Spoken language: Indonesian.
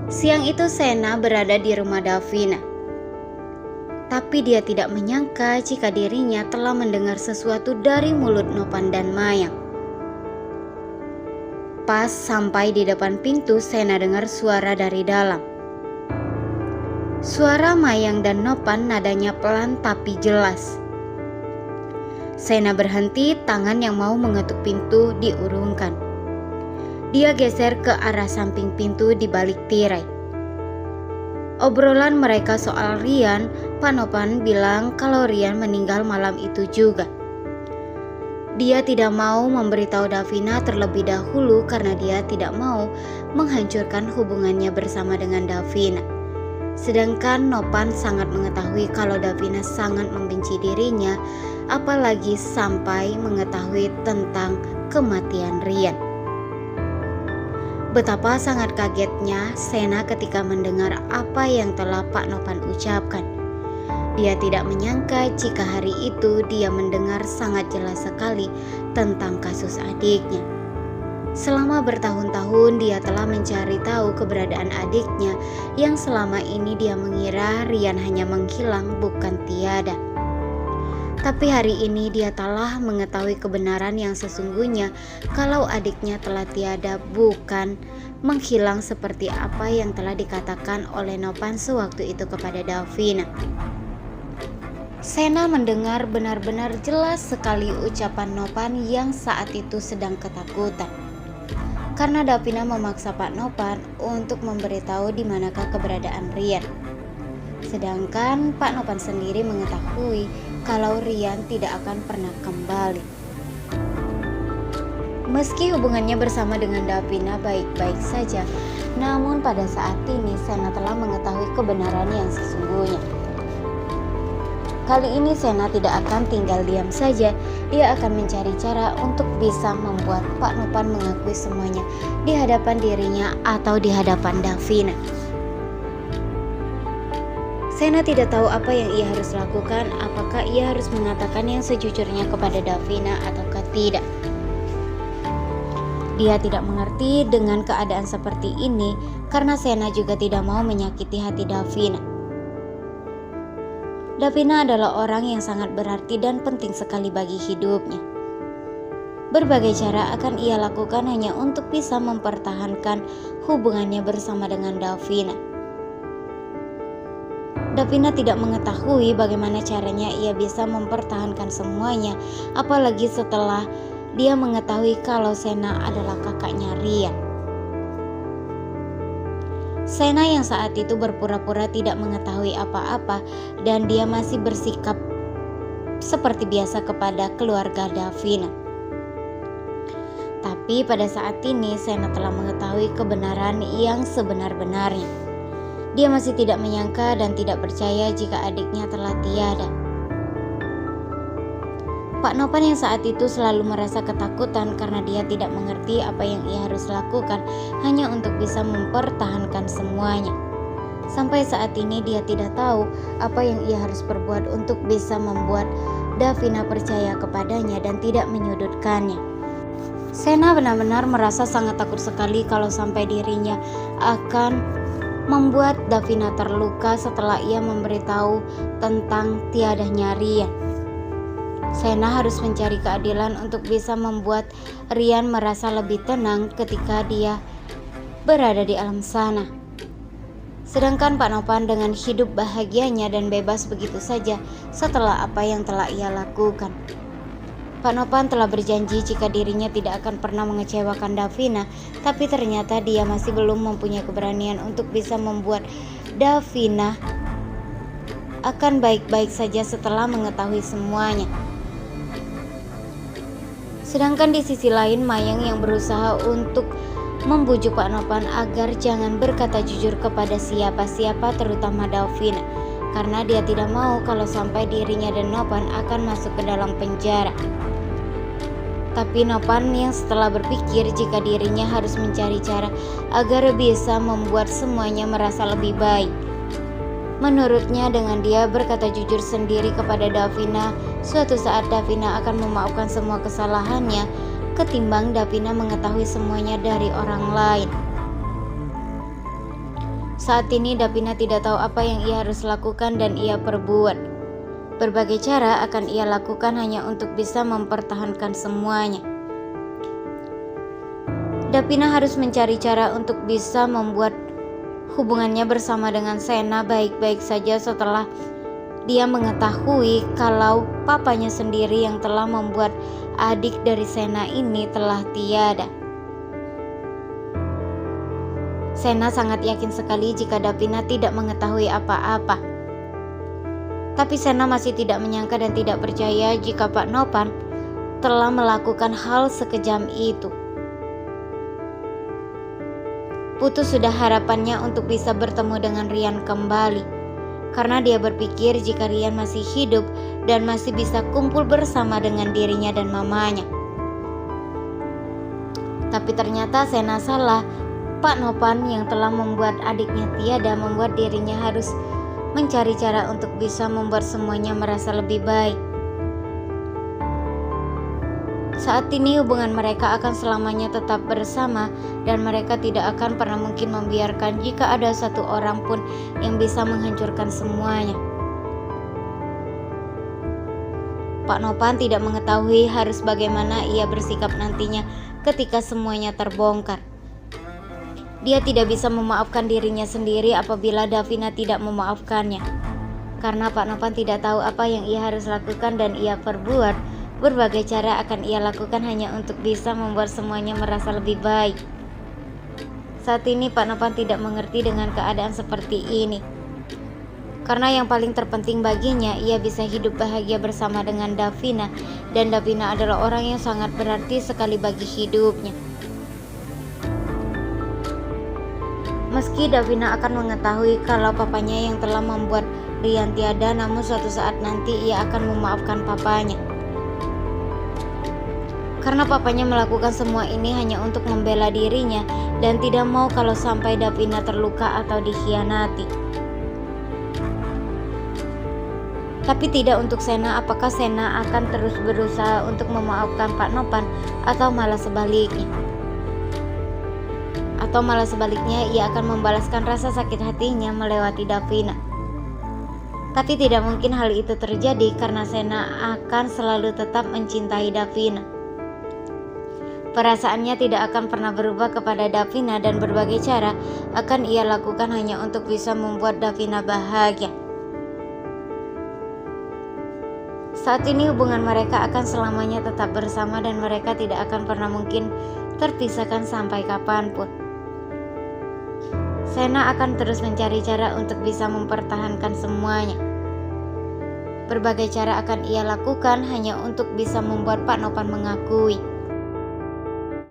Siang itu Sena berada di rumah Davina. Tapi dia tidak menyangka jika dirinya telah mendengar sesuatu dari mulut Nopan dan Mayang. Pas sampai di depan pintu, Sena dengar suara dari dalam. Suara Mayang dan Nopan nadanya pelan tapi jelas. Sena berhenti, tangan yang mau mengetuk pintu diurungkan. Dia geser ke arah samping pintu di balik tirai. Obrolan mereka soal Rian, Pak Nopan bilang kalau Rian meninggal malam itu juga. Dia tidak mau memberitahu Davina terlebih dahulu karena dia tidak mau menghancurkan hubungannya bersama dengan Davina. Sedangkan Nopan sangat mengetahui kalau Davina sangat membenci dirinya, apalagi sampai mengetahui tentang kematian Rian. Betapa sangat kagetnya Sena ketika mendengar apa yang telah Pak Nopan ucapkan. Dia tidak menyangka jika hari itu dia mendengar sangat jelas sekali tentang kasus adiknya. Selama bertahun-tahun dia telah mencari tahu keberadaan adiknya yang selama ini dia mengira Rian hanya menghilang bukan tiada. Tapi hari ini dia telah mengetahui kebenaran yang sesungguhnya kalau adiknya telah tiada, bukan menghilang seperti apa yang telah dikatakan oleh Nopan sewaktu itu kepada Davina. Sena mendengar benar-benar jelas sekali ucapan Nopan yang saat itu sedang ketakutan. Karena Davina memaksa Pak Nopan untuk memberitahu di manakah keberadaan Rian. Sedangkan Pak Nopan sendiri mengetahui kalau Rian tidak akan pernah kembali. Meski hubungannya bersama dengan Davina baik-baik saja, namun pada saat ini Sena telah mengetahui kebenaran yang sesungguhnya. Kali ini Sena tidak akan tinggal diam saja, dia akan mencari cara untuk bisa membuat Pak Nopan mengakui semuanya di hadapan dirinya atau di hadapan Davina. Sena tidak tahu apa yang ia harus lakukan, apakah ia harus mengatakan yang sejujurnya kepada Davina ataukah tidak. Dia tidak mengerti dengan keadaan seperti ini karena Sena juga tidak mau menyakiti hati Davina. Davina adalah orang yang sangat berarti dan penting sekali bagi hidupnya. Berbagai cara akan ia lakukan hanya untuk bisa mempertahankan hubungannya bersama dengan Davina. Davina tidak mengetahui bagaimana caranya ia bisa mempertahankan semuanya, apalagi setelah dia mengetahui kalau Sena adalah kakaknya Rian. Sena yang saat itu berpura-pura tidak mengetahui apa-apa dan dia masih bersikap seperti biasa kepada keluarga Davina. Tapi pada saat ini Sena telah mengetahui kebenaran yang sebenar-benarnya. Dia masih tidak menyangka dan tidak percaya jika adiknya telah tiada. Pak Nopan yang saat itu selalu merasa ketakutan karena dia tidak mengerti apa yang ia harus lakukan hanya untuk bisa mempertahankan semuanya. Sampai saat ini dia tidak tahu apa yang ia harus perbuat untuk bisa membuat Davina percaya kepadanya dan tidak menyudutkannya. Sena benar-benar merasa sangat takut sekali kalau sampai dirinya akan membuat Davina terluka setelah ia memberitahu tentang tiadanya Rian. Sena harus mencari keadilan untuk bisa membuat Rian merasa lebih tenang ketika dia berada di alam sana. Sedangkan Pak Nopan dengan hidup bahagianya dan bebas begitu saja setelah apa yang telah ia lakukan. Pak Nopan telah berjanji jika dirinya tidak akan pernah mengecewakan Davina, tapi ternyata dia masih belum mempunyai keberanian untuk bisa membuat Davina akan baik-baik saja setelah mengetahui semuanya. Sedangkan di sisi lain Mayang yang berusaha untuk membujuk Pak Nopan agar jangan berkata jujur kepada siapa-siapa terutama Davina, karena dia tidak mau kalau sampai dirinya dan Nopan akan masuk ke dalam penjara. Tapi Nopan yang setelah berpikir jika dirinya harus mencari cara agar bisa membuat semuanya merasa lebih baik. Menurutnya dengan dia berkata jujur sendiri kepada Davina, suatu saat Davina akan memaafkan semua kesalahannya ketimbang Davina mengetahui semuanya dari orang lain. Saat ini Davina tidak tahu apa yang ia harus lakukan dan ia perbuat. Berbagai cara akan ia lakukan hanya untuk bisa mempertahankan semuanya. Davina harus mencari cara untuk bisa membuat hubungannya bersama dengan Sena baik-baik saja setelah dia mengetahui kalau papanya sendiri yang telah membuat adik dari Sena ini telah tiada. Sena sangat yakin sekali jika Davina tidak mengetahui apa-apa. Tapi Sena masih tidak menyangka dan tidak percaya jika Pak Nopan telah melakukan hal sekejam itu. Putus sudah harapannya untuk bisa bertemu dengan Rian kembali, karena dia berpikir jika Rian masih hidup dan masih bisa kumpul bersama dengan dirinya dan mamanya. Tapi ternyata Sena salah. Pak Nopan yang telah membuat adiknya tiada membuat dirinya harus mencari cara untuk bisa membuat semuanya merasa lebih baik. Saat ini hubungan mereka akan selamanya tetap bersama dan mereka tidak akan pernah mungkin membiarkan jika ada satu orang pun yang bisa menghancurkan semuanya. Pak Nopan tidak mengetahui harus bagaimana ia bersikap nantinya ketika semuanya terbongkar. Dia tidak bisa memaafkan dirinya sendiri apabila Davina tidak memaafkannya. Karena Pak Nopan tidak tahu apa yang ia harus lakukan dan ia perbuat, berbagai cara akan ia lakukan hanya untuk bisa membuat semuanya merasa lebih baik. Saat ini Pak Nopan tidak mengerti dengan keadaan seperti ini. Karena yang paling terpenting baginya, ia bisa hidup bahagia bersama dengan Davina, dan Davina adalah orang yang sangat berarti sekali bagi hidupnya. Meski Davina akan mengetahui kalau papanya yang telah membuat Rian tiada, namun suatu saat nanti ia akan memaafkan papanya. Karena papanya melakukan semua ini hanya untuk membela dirinya dan tidak mau kalau sampai Davina terluka atau dikhianati. Tapi tidak untuk Sena. Apakah Sena akan terus berusaha untuk memaafkan Pak Nopan atau malah sebaliknya? Atau malah sebaliknya ia akan membalaskan rasa sakit hatinya melewati Davina. Tapi tidak mungkin hal itu terjadi karena Sena akan selalu tetap mencintai Davina. Perasaannya tidak akan pernah berubah kepada Davina dan berbagai cara akan ia lakukan hanya untuk bisa membuat Davina bahagia. Saat ini hubungan mereka akan selamanya tetap bersama dan mereka tidak akan pernah mungkin terpisahkan sampai kapanpun. Sena akan terus mencari cara untuk bisa mempertahankan semuanya. Berbagai cara akan ia lakukan hanya untuk bisa membuat Pak Nopan mengakui